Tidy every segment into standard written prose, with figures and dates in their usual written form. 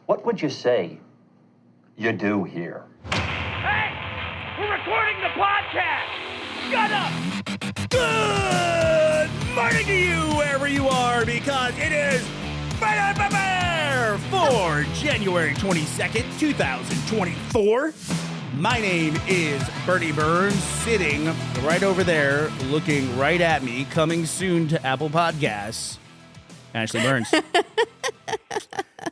What would you say you do here? Hey! We're recording the podcast! Shut up! Good morning to you, wherever you are, because it is for January 22nd, 2024. My name is Burnie Burns, sitting right over there, looking right at me, coming soon to Apple Podcasts, Ashley Burns.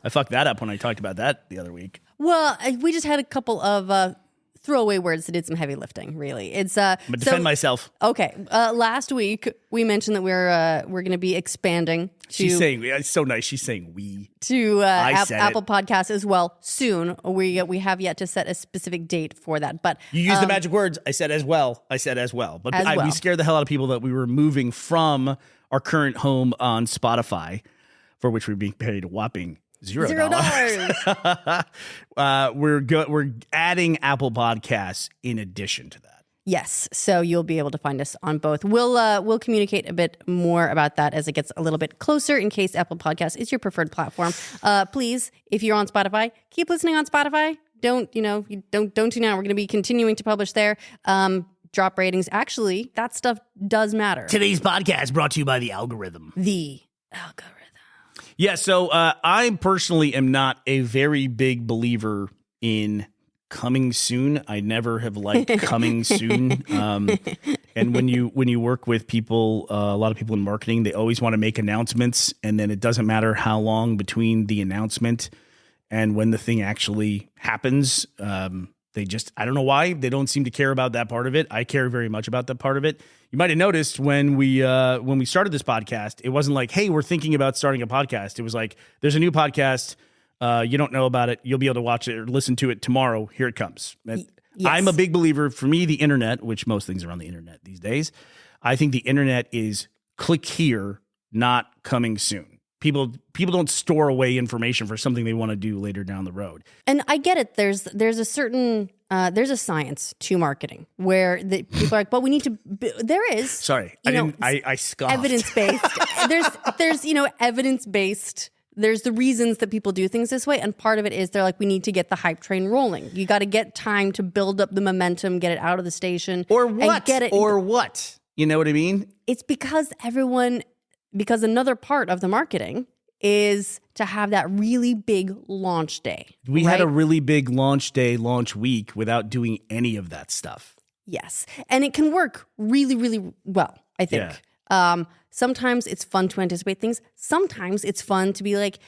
I fucked that up when I talked about that the other week. Well, we just had a couple of throwaway words that did some heavy lifting, really. I'm going to defend myself. Okay. Last week, we mentioned that we're going to be expanding. She's saying, it's so nice, she's saying we. To Apple Podcasts as well soon. We have yet to set a specific date for that. But you used the magic words. I said as well. But we scared the hell out of people that we were moving from our current home on Spotify, for which we're being paid a whopping $0. We're adding Apple Podcasts in addition to that. Yes, so you'll be able to find us on both. We'll communicate a bit more about that as it gets a little bit closer. In case Apple Podcasts is your preferred platform, please, if you're on Spotify, keep listening on Spotify. Don't tune out. We're going to be continuing to publish there. Drop ratings. Actually, that stuff does matter. Today's podcast brought to you by the algorithm. The algorithm. Yeah, so I personally am not a very big believer in coming soon. I never have liked coming soon. And when you work with people, a lot of people in marketing, they always want to make announcements, and then it doesn't matter how long between the announcement and when the thing actually happens. I don't know why they don't seem to care about that part of it. I care very much about that part of it. You might have noticed when we started this podcast, it wasn't like, hey, we're thinking about starting a podcast. It was like, there's a new podcast. You don't know about it. You'll be able to watch it or listen to it tomorrow. Here it comes. Yes. I'm a big believer. For me, the internet, which most things are on the internet these days, I think the internet is click here, not coming soon. People don't store away information for something they want to do later down the road. And I get it. There's a certain there's a science to marketing where people are like, but we need to. There is. Sorry, I scoffed. Evidence based. there's evidence based. There's the reasons that people do things this way, and part of it is they're like, we need to get the hype train rolling. You got to get time to build up the momentum, get it out of the station, or what? And get it. Or what? You know what I mean? It's because another part of the marketing is to have that really big launch day. We had a really big launch week without doing any of that stuff. Yes. And it can work really, really well, I think. Yeah. Sometimes it's fun to anticipate things. Sometimes it's fun to be like,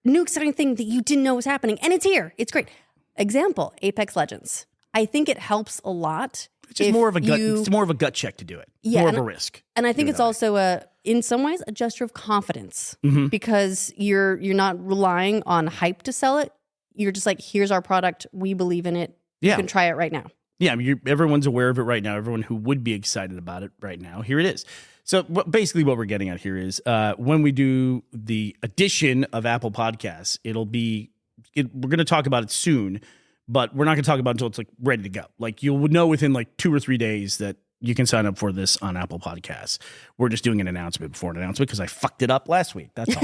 new exciting thing that you didn't know was happening. And it's here. It's great. Example, Apex Legends. I think it helps a lot. It's just more of a gut. It's more of a gut check to do it. Yeah, more of a risk. And I think it's also in some ways, a gesture of confidence because you're not relying on hype to sell it. You're just like, here's our product. We believe in it. Yeah. You can try it right now. Yeah, everyone's aware of it right now. Everyone who would be excited about it right now, here it is. So basically what we're getting at here is when we do the addition of Apple Podcasts, we're going to talk about it soon, but we're not going to talk about it until it's like ready to go. Like you would know within like 2 or 3 days that you can sign up for this on Apple Podcasts. We're just doing an announcement before an announcement because I fucked it up last week. That's all.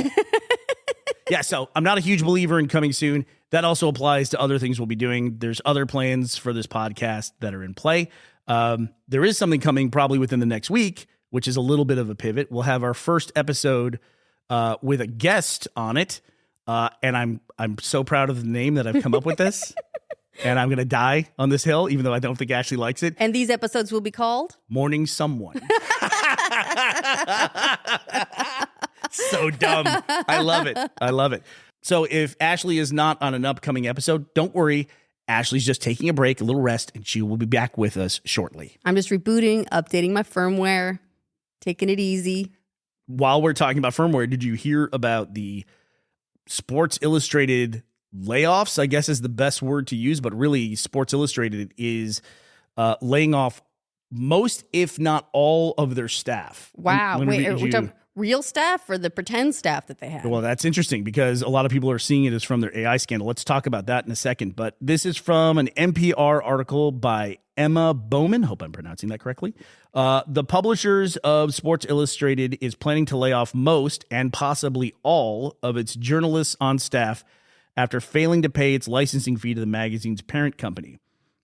Yeah, so I'm not a huge believer in coming soon. That also applies to other things we'll be doing. There's other plans for this podcast that are in play. There is something coming probably within the next week, which is a little bit of a pivot. We'll have our first episode with a guest on it, and I'm so proud of the name that I've come up with this. And I'm going to die on this hill, even though I don't think Ashley likes it. And these episodes will be called? Morning Someone. So dumb. I love it. So if Ashley is not on an upcoming episode, don't worry. Ashley's just taking a break, a little rest, and she will be back with us shortly. I'm just rebooting, updating my firmware, taking it easy. While we're talking about firmware, did you hear about the Sports Illustrated layoffs? I guess is the best word to use, but really Sports Illustrated is laying off most, if not all, of their staff. Wow. Wait, real staff or the pretend staff that they have? Well, that's interesting because a lot of people are seeing it as from their AI scandal. Let's talk about that in a second. But this is from an NPR article by Emma Bowman. Hope I'm pronouncing that correctly. The publishers of Sports Illustrated is planning to lay off most and possibly all of its journalists on staff after failing to pay its licensing fee to the magazine's parent company.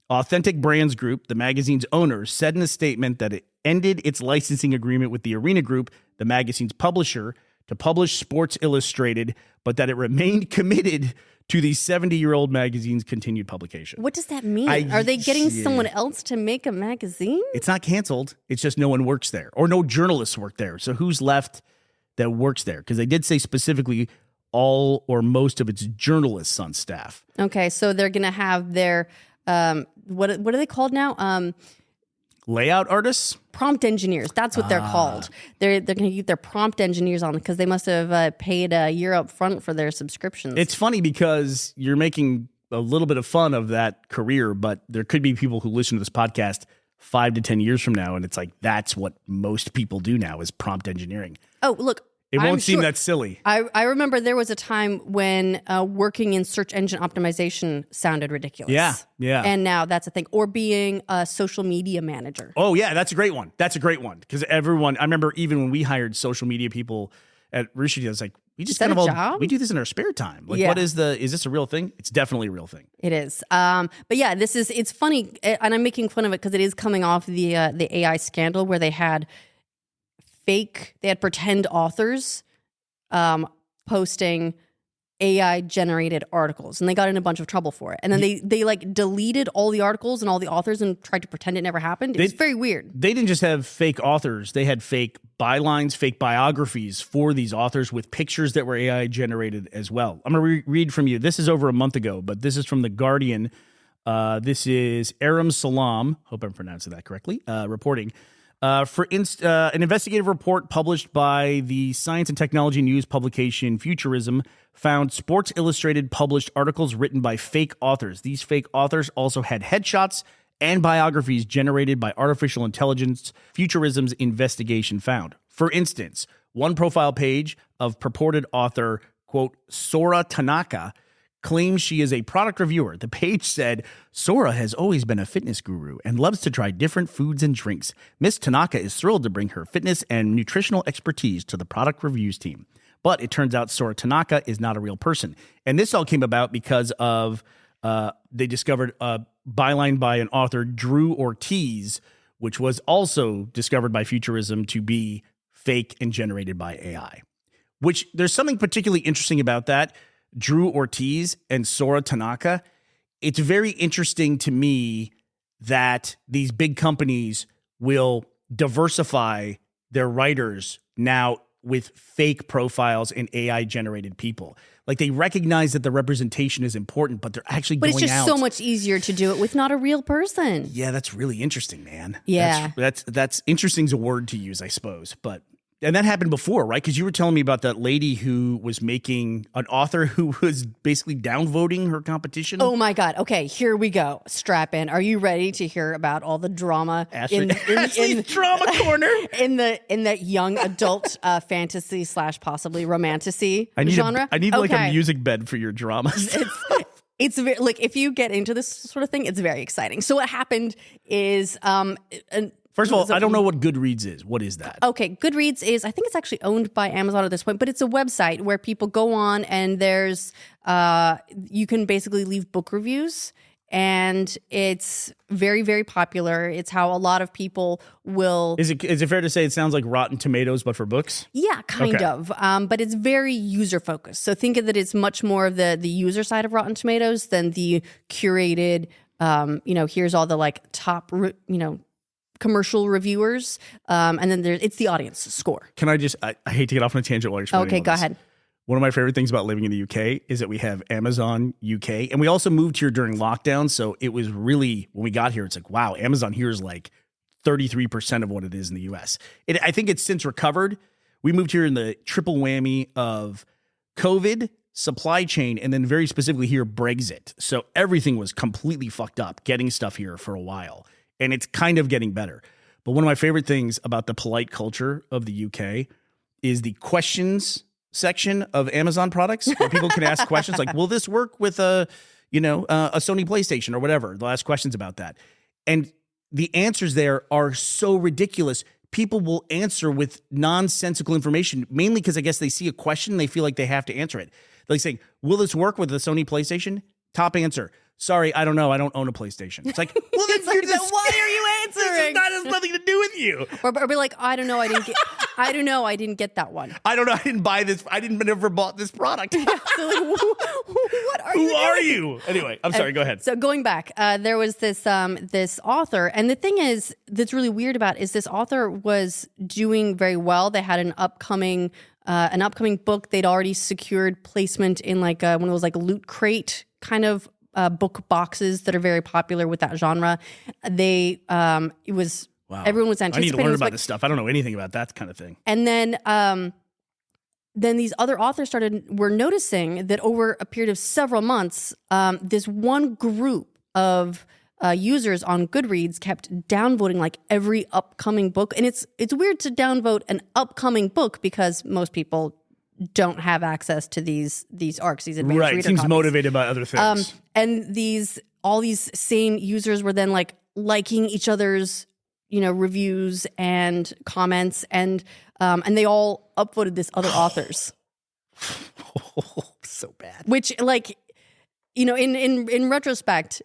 Authentic Brands Group, the magazine's owner, said in a statement that it ended its licensing agreement with the Arena Group, the magazine's publisher, to publish Sports Illustrated, but that it remained committed to the 70-year-old magazine's continued publication. What does that mean? Are they getting someone else to make a magazine? It's not canceled. It's just no one works there, or no journalists work there. So who's left that works there? Because they did say specifically all or most of its journalists on staff. Okay, so they're going to have their, what are they called now? Layout artists? Prompt engineers. That's what they're called. They're going to get their prompt engineers on because they must have paid a year up front for their subscriptions. It's funny because you're making a little bit of fun of that career, but there could be people who listen to this podcast 5 to 10 years from now, and it's like that's what most people do now is prompt engineering. Oh, look. It won't seem that silly. I remember there was a time when working in search engine optimization sounded ridiculous. Yeah. And now that's a thing. Or being a social media manager. Oh, yeah, that's a great one. Because I remember even when we hired social media people at Rooster Teeth, I was like, we just kind of job? We do this in our spare time. Like, is this a real thing? It's definitely a real thing. It is. But yeah, it's funny, and I'm making fun of it because it is coming off the AI scandal where they had pretend authors posting AI generated articles, and they got in a bunch of trouble for it. And then they like deleted all the articles and all the authors and tried to pretend it never happened. It's very weird. They didn't just have fake authors. They had fake bylines, fake biographies for these authors with pictures that were AI generated as well. I'm going to read from you. This is over a month ago, but this is from The Guardian. This is Aram Salam, hope I'm pronouncing that correctly, reporting. An investigative report published by the science and technology news publication Futurism found Sports Illustrated published articles written by fake authors. These fake authors also had headshots and biographies generated by artificial intelligence, Futurism's investigation found. For instance, one profile page of purported author, quote, Sora Tanaka, claims she is a product reviewer. The page said, Sora has always been a fitness guru and loves to try different foods and drinks. Miss Tanaka is thrilled to bring her fitness and nutritional expertise to the product reviews team. But it turns out Sora Tanaka is not a real person. And this all came about because of they discovered a byline by an author, Drew Ortiz, which was also discovered by Futurism to be fake and generated by AI. Which there's something particularly interesting about that. Drew Ortiz and Sora Tanaka, it's very interesting to me that these big companies will diversify their writers now with fake profiles and AI generated people. Like they recognize that the representation is important, but they're actually going out. But it's just so much easier to do it with not a real person. Yeah, that's really interesting, man. Yeah. That's interesting is a word to use, I suppose, but and that happened before, right? Because you were telling me about that lady who was making an author who was basically downvoting her competition. Oh my God. Okay, here we go. Strap in. Are you ready to hear about all the drama Ashley's drama corner in that young adult fantasy / possibly romantasy genre? I need like a music bed for your dramas. It's very, like if you get into this sort of thing, it's very exciting. So what happened is First of all, I don't know what Goodreads is. What is that? Okay, Goodreads is, I think it's actually owned by Amazon at this point, but it's a website where people go on and there's, you can basically leave book reviews, and it's very, very popular. It's how a lot of people will... Is it fair to say it sounds like Rotten Tomatoes, but for books? Yeah, kind of. But it's very user-focused. So think of it as much more of the user side of Rotten Tomatoes than the curated, here's all the like top, commercial reviewers, and then it's the audience score. Can I hate to get off on a tangent while you're explaining Okay, go ahead. One of my favorite things about living in the UK is that we have Amazon UK, and we also moved here during lockdown, so it was really, when we got here, it's like, wow, Amazon here is like 33% of what it is in the US. I think it's since recovered. We moved here in the triple whammy of COVID, supply chain, and then very specifically here, Brexit. So everything was completely fucked up getting stuff here for a while. And it's kind of getting better. But one of my favorite things about the polite culture of the UK is the questions section of Amazon products where people can ask questions like, will this work with a Sony PlayStation or whatever? They'll ask questions about that. And the answers there are so ridiculous. People will answer with nonsensical information, mainly because I guess they see a question and they feel like they have to answer it. Like saying, will this work with the Sony PlayStation? Top answer. Sorry, I don't know. I don't own a PlayStation. It's like, well, then you're just, why are you answering? That has nothing to do with you. Or be like, I don't know. I didn't get that one. I don't know. I didn't buy this. I never bought this product. So like, what are you Who are doing? you? Anyway, I'm sorry. Go ahead. So going back, there was this author, and the thing is that's really weird about is this author was doing very well. They had an upcoming book. They'd already secured placement in like one of those like Loot Crate kind of book boxes that are very popular with that genre. It was Wow. everyone was I anticipating. need to learn it was about like, this stuff. I don't know anything about that kind of thing. and then these other authors were noticing that over a period of several months, this one group of users on Goodreads kept downvoting like every upcoming book. And it's weird to downvote an upcoming book because most people don't have access to these arcs, these advanced Right. reader Seems copies. motivated by other things. And all these same users were then like liking each other's, reviews and comments, and they all upvoted this other authors, So bad. which like, in retrospect,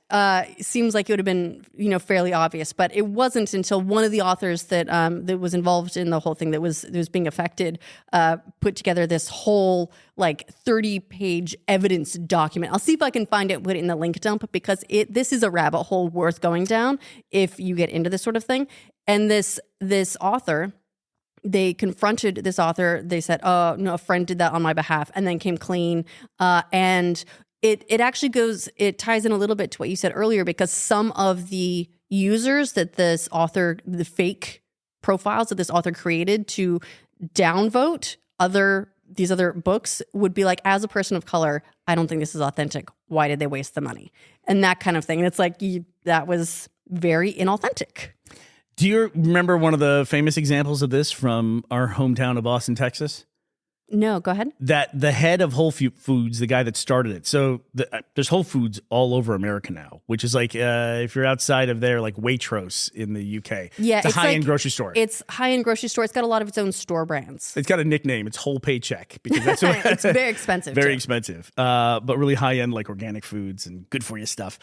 seems like it would have been, fairly obvious, but it wasn't until one of the authors that was involved in the whole thing that was being affected, put together this whole like 30-page evidence document. I'll see if I can find it, put it in the link dump, because this is a rabbit hole worth going down if you get into this sort of thing. And this author, they confronted this author. They said, "Oh no, a friend did that on my behalf," and then came clean. And it actually it ties in a little bit to what you said earlier, because some of the users that this author, the fake profiles that this author created to downvote these other books, would be like, as a person of color, I don't think this is authentic. Why did they waste the money? And that kind of thing. And it's like, that was very inauthentic. Do you remember one of the famous examples of this from our hometown of Austin, Texas? No, go ahead. That the head of Whole Foods, the guy that started it. So there's Whole Foods all over America now, which is like, if you're outside of there, like Waitrose in the UK. Yeah, it's a high-end grocery store. It's high-end grocery store. It's got a lot of its own store brands. It's got a nickname. It's Whole Paycheck, because that's what It's very expensive. very too. expensive, but really high-end, like organic foods and good for you stuff.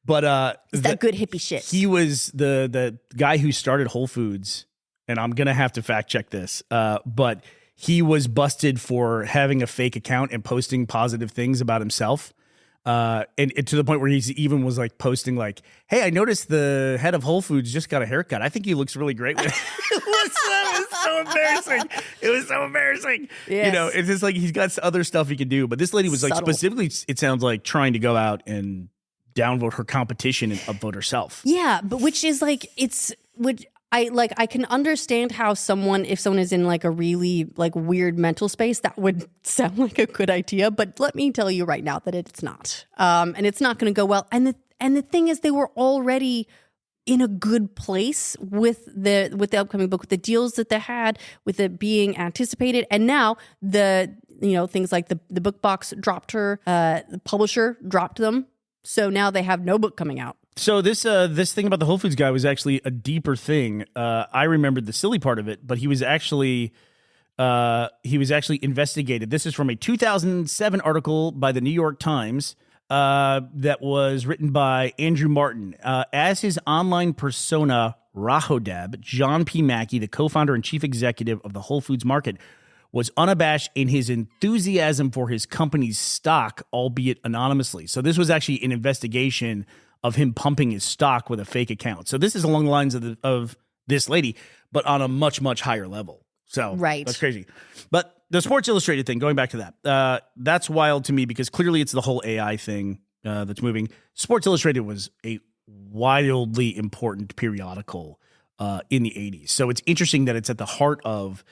But It's that good hippie shit. he was the guy who started Whole Foods, and I'm gonna have to fact check this, but he was busted for having a fake account and posting positive things about himself. And to the point where he even was like posting like, "Hey, I noticed the head of Whole Foods just got a haircut. I think he looks really great with it." It was so embarrassing. It was so embarrassing. Yes. It's just like he's got other stuff he can do. But this lady was like Subtle. specifically, it sounds like, trying to go out and downvote her competition and upvote herself. Yeah, but which is like, I can understand how if someone is in like a really like weird mental space, that would sound like a good idea. But let me tell you right now that it's not, and it's not going to go well. And the thing is, they were already in a good place with the upcoming book, with the deals that they had, with it being anticipated, and now things like the book box dropped her, the publisher dropped them, so now they have no book coming out. So this thing about the Whole Foods guy was actually a deeper thing. I remembered the silly part of it, but he was actually investigated. This is from a 2007 article by the New York Times that was written by Andrew Martin. As his online persona Rahodab, John P. Mackey, the co-founder and chief executive of the Whole Foods Market, was unabashed in his enthusiasm for his company's stock, albeit anonymously. So this was actually an investigation of him pumping his stock with a fake account. So this is along the lines of this lady, but on a much, much higher level. So Right. That's crazy. But the Sports Illustrated thing, going back to that, that's wild to me, because clearly it's the whole AI thing that's moving. Sports Illustrated was a wildly important periodical in the 80s. So it's interesting that it's at the heart of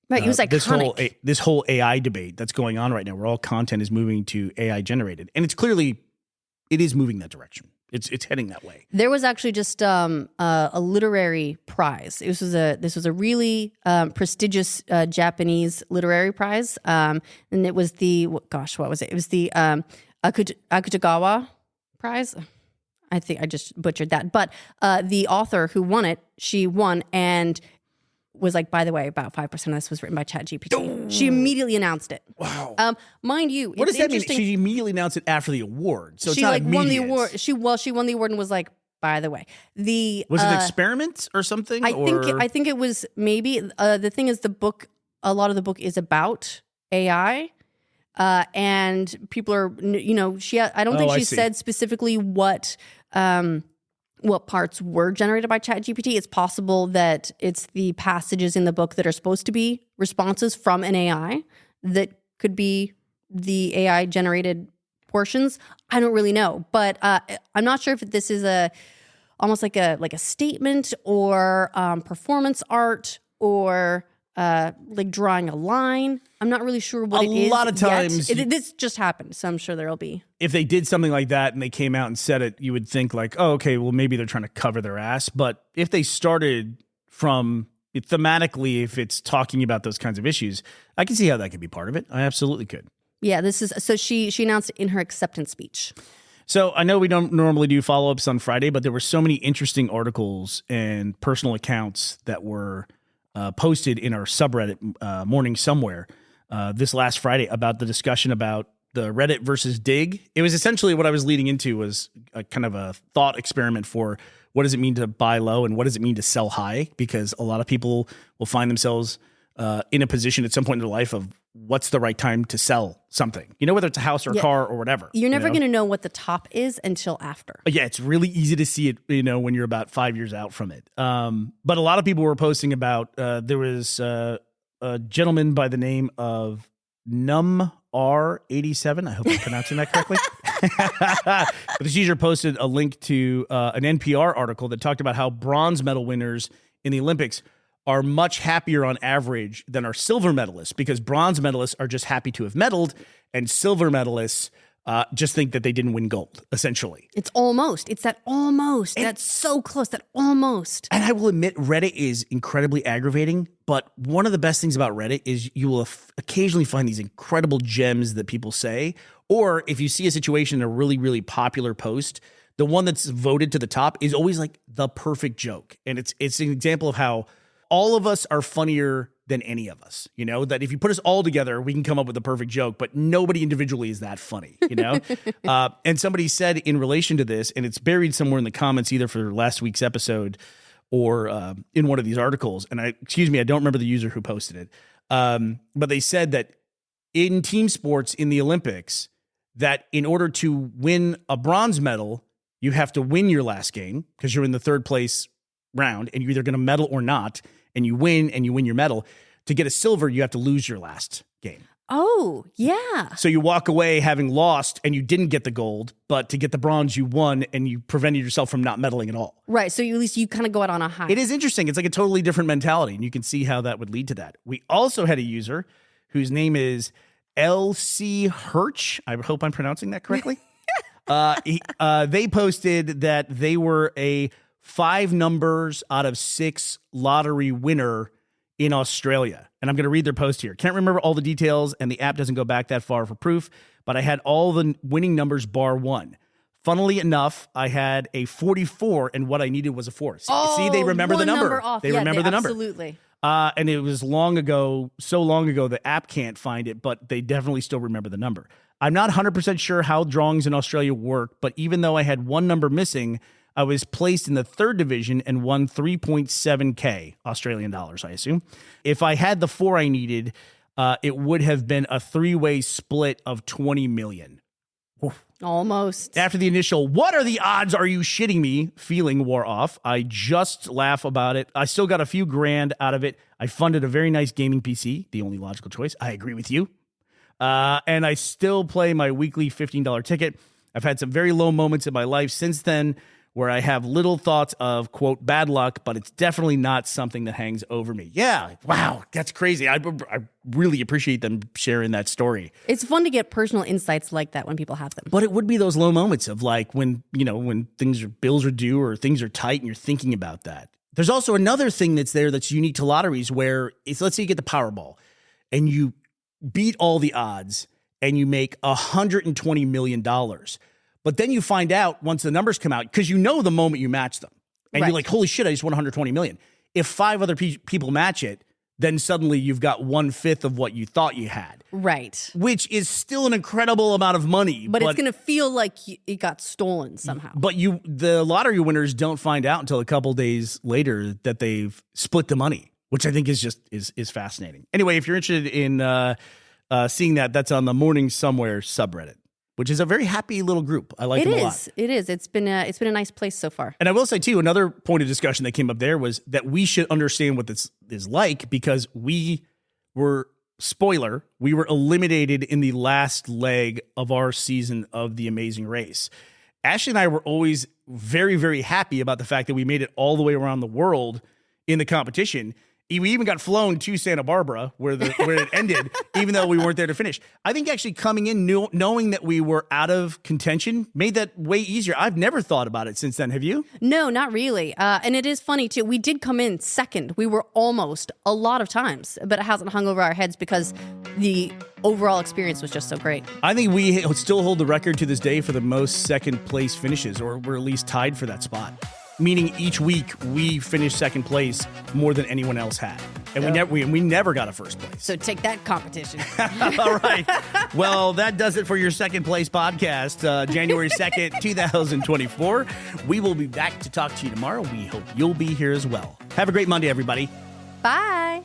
Right, it was iconic. this whole AI debate that's going on right now, where all content is moving to AI generated, and it is moving that direction. It's heading that way. There was actually just a literary prize. This was a really prestigious Japanese literary prize, and it was what was it? It was the Akutagawa Prize. I think I just butchered that, but the author who won it, she won, and was like, by the way, about 5% of this was written by ChatGPT. She immediately announced it. Wow. Mind you, What does that mean? She immediately announced it after the award. So she it's not like won the immediate. award. She won the award and was like, by the way, Was it an experiment or something? I think it was maybe the thing is a lot of the book is about AI. And people are, I don't think she said specifically what parts were generated by ChatGPT. It's possible that it's the passages in the book that are supposed to be responses from an AI that could be the AI generated portions. I don't really know, but I'm not sure if this is almost like a statement or performance art or like drawing a line. I'm not really sure what it is. A lot of times this just happened, so I'm sure there'll be. If they did something like that and they came out and said it, you would think like, oh, okay, well maybe they're trying to cover their ass. But if they started from thematically, if it's talking about those kinds of issues, I can see how that could be part of it. I absolutely could. Yeah, so she announced it in her acceptance speech. So I know we don't normally do follow-ups on Friday, but there were so many interesting articles and personal accounts that were posted in our subreddit Morning Somewhere this last Friday about the discussion about the Reddit versus Dig. It was essentially what I was leading into was a kind of a thought experiment for what does it mean to buy low and what does it mean to sell high? Because a lot of people will find themselves in a position at some point in their life of what's the right time to sell something, whether it's a house or a car or whatever. You're never going to know what the top is until after. Yeah, it's really easy to see it, when you're about 5 years out from it. But a lot of people were posting about, there was a gentleman by the name of NumR87. I hope I'm pronouncing that correctly. But this user posted a link to an NPR article that talked about how bronze medal winners in the Olympics are much happier on average than our silver medalists, because bronze medalists are just happy to have medaled and silver medalists just think that they didn't win gold, essentially. It's that almost. That's so close, that almost. And I will admit, Reddit is incredibly aggravating, but one of the best things about Reddit is you will occasionally find these incredible gems that people say, or if you see a situation in a really, really popular post, the one that's voted to the top is always like the perfect joke. And it's an example of how all of us are funnier than any of us, that if you put us all together, we can come up with a perfect joke, but nobody individually is that funny, And somebody said in relation to this, and it's buried somewhere in the comments, either for last week's episode or in one of these articles. And I don't remember the user who posted it. But they said that in team sports in the Olympics, that in order to win a bronze medal, you have to win your last game because you're in the third place round and you're either going to medal or not. And you win your medal. To get a silver, you have to lose your last game. Oh, yeah. So you walk away having lost and you didn't get the gold, but to get the bronze, you won and you prevented yourself from not medaling at all. Right. So at least you kind of go out on a high. It is interesting. It's like a totally different mentality, and you can see how that would lead to that. We also had a user whose name is LC Hirsch. I hope I'm pronouncing that correctly. They posted that they were a 5 numbers out of 6 lottery winner in Australia. And I'm going to read their post here. Can't remember all the details, and the app doesn't go back that far for proof, but I had all the winning numbers bar 1. Funnily enough, I had a 44, and what I needed was a 4. See, they remember the number. They remember the number. Absolutely. And it was long ago, so long ago, the app can't find it, but they definitely still remember the number. I'm not 100% sure how drawings in Australia work, but even though I had one number missing, I was placed in the 3rd division and won 3.7K Australian dollars, I assume. If I had the 4 I needed, it would have been a 3-way split of 20 million. Oof. Almost. After the initial, what are the odds, are you shitting me, feeling wore off, I just laugh about it. I still got a few grand out of it. I funded a very nice gaming PC, the only logical choice. I agree with you. And I still play my weekly $15 ticket. I've had some very low moments in my life since then where I have little thoughts of, quote, bad luck, but it's definitely not something that hangs over me. Yeah, wow, that's crazy. I really appreciate them sharing that story. It's fun to get personal insights like that when people have them. But it would be those low moments of like when bills are due or things are tight and you're thinking about that. There's also another thing that's there that's unique to lotteries where let's say you get the Powerball and you beat all the odds and you make $120 million. But then you find out once the numbers come out, because the moment you match them, and You're like, holy shit, I just won $120 million. If 5 other people match it, then suddenly you've got 1/5 of what you thought you had. Right. Which is still an incredible amount of money. But it's going to feel like it got stolen somehow. But the lottery winners don't find out until a couple days later that they've split the money, which I think is just is fascinating. Anyway, if you're interested in seeing that, that's on the Morning Somewhere subreddit, which is a very happy little group. I like them a lot. It is. It's been a nice place so far. And I will say, too, another point of discussion that came up there was that we should understand what this is like because we were eliminated in the last leg of our season of The Amazing Race. Ashley and I were always very, very happy about the fact that we made it all the way around the world in the competition. We even got flown to Santa Barbara where it ended, even though we weren't there to finish. I think actually coming in, knowing that we were out of contention made that way easier. I've never thought about it since then. Have you? No, not really. And it is funny, too. We did come in second. We were almost a lot of times, but it hasn't hung over our heads because the overall experience was just so great. I think we still hold the record to this day for the most second place finishes, or we're at least tied for that spot. Meaning each week we finished second place more than anyone else had. And we never got a first place. So take that, competition. All right. Well, that does it for your second place podcast, January 2nd, 2024. We will be back to talk to you tomorrow. We hope you'll be here as well. Have a great Monday, everybody. Bye.